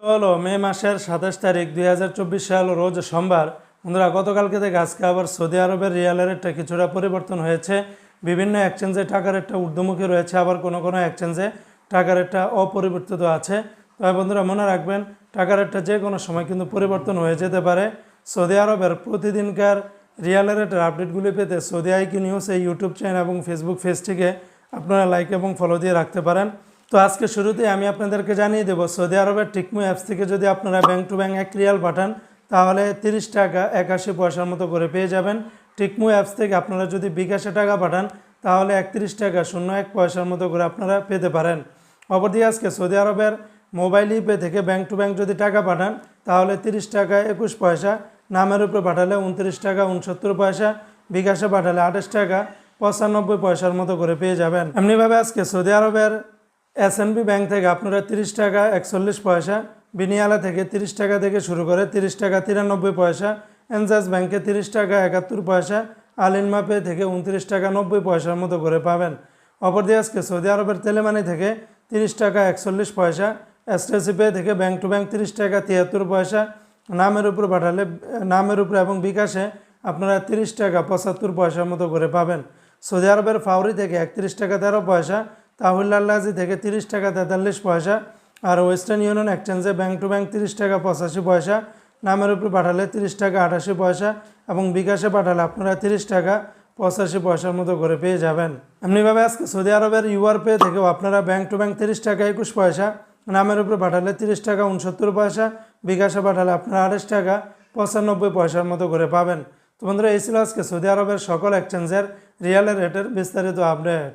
হলো মে মাসের 27 তারিখ 2024 সাল রোজ সোমবার। বন্ধুরা, গতকালকে থেকে আজকে আবার সৌদি আরবের রিয়ালের রেটটা কিছুটা পরিবর্তন হয়েছে। বিভিন্ন এক্সচেঞ্জে টাকার রেটটা ঊর্ধ্বমুখী রয়েছে, আবার কোনো কোনো এক্সচেঞ্জে টাকার রেটটা অপরিবর্তিত আছে। তবে বন্ধুরা মনে রাখবেন, টাকার রেটটা যে কোনো সময় কিন্তু পরিবর্তন হয়ে যেতে পারে। সৌদি আরবের প্রতিদিনকার রিয়ালের রেটের আপডেটগুলি পেতে সৌদি আইকিউ নিউজ এই ইউটিউব চ্যানেল এবং ফেসবুক পেজটিকে আপনারা লাইক এবং ফলো দিয়ে রাখতে পারেন। তো আজকে শুরুতেই আমি আপনাদেরকে জানিয়ে দেব, সৌদি আরবের টিকমু অ্যাপস থেকে যদি আপনারা ব্যাংক টু ব্যাংক 1 রিয়াল পাঠান তাহলে 30 টাকা 81 পয়সার মতো করে পেয়ে যাবেন। টিকমু অ্যাপস থেকে আপনারা যদি বিকাশে টাকা পাঠান তাহলে 31 টাকা 01 পয়সার মতো করে আপনারা পেতে পারেন। অপরদিকে আজকে সৌদি আরবের মোবাইল ইপে থেকে ব্যাংক টু ব্যাংক যদি টাকা পাঠান তাহলে 30 টাকা 21 পয়সা, নামের উপরে পাঠালে 29 টাকা 69 পয়সা, বিকাশে পাঠালে 28 টাকা 95 পয়সার মতো করে পেয়ে যাবেন। এমনিভাবে আজকে সৌদি আরবের SNB ব্যাংক থেকে আপনারা 30 টাকা 41 পয়সা, বিনিয়ালা থেকে 30 টাকা থেকে শুরু করে 30 টাকা 93 পয়সা, এনজাস ব্যাংকে 30 টাকা 71 পয়সা, আলিনমা পে থেকে 29 টাকা 90 পয়সার মতো করে পাবেন। অপরদিকে আজকে সৌদি আরবের তেলেমানি থেকে 30 টাকা 41 পয়সা, এসটিসি পে থেকে ব্যাংক টু ব্যাংক 30 টাকা 73 পয়সা, নামের উপর পাঠালে নামের উপরে এবং বিকাশে আপনারা 30 টাকা 75 পয়সার মতো করে পাবেন। সৌদি আরবের ফাউরি থেকে 31 টাকা 13 পয়সা, তাহুল্লাজি থেকে 30 টাকা 43 পয়সা, আর ওয়েস্টার্ন ইউনিয়ন এক্সচেঞ্জে ব্যাংক টু ব্যাংক 30 টাকা 85 পয়সা, নামের উপর পাঠালে 30 টাকা 88 পয়সা এবং বিকাশে পাঠালে আপনারা 30 টাকা 85 পয়সার মতো করে পেয়ে যাবেন। এমনিভাবে আজকে সৌদি আরবের ইউআর পে থেকেও আপনারা ব্যাংক টু ব্যাংক 30 টাকা 21 পয়সা, নামের উপরে পাঠালে 30 টাকা 69 পয়সা, বিকাশে পাঠালে আপনারা 28 টাকা 95 পয়সার মতো করে পাবেন। তো বন্ধুরা, এই ছিল আজকে সৌদি আরবের সকল এক্সচেঞ্জের রিয়ালের রেটের বিস্তারিত আপডেট।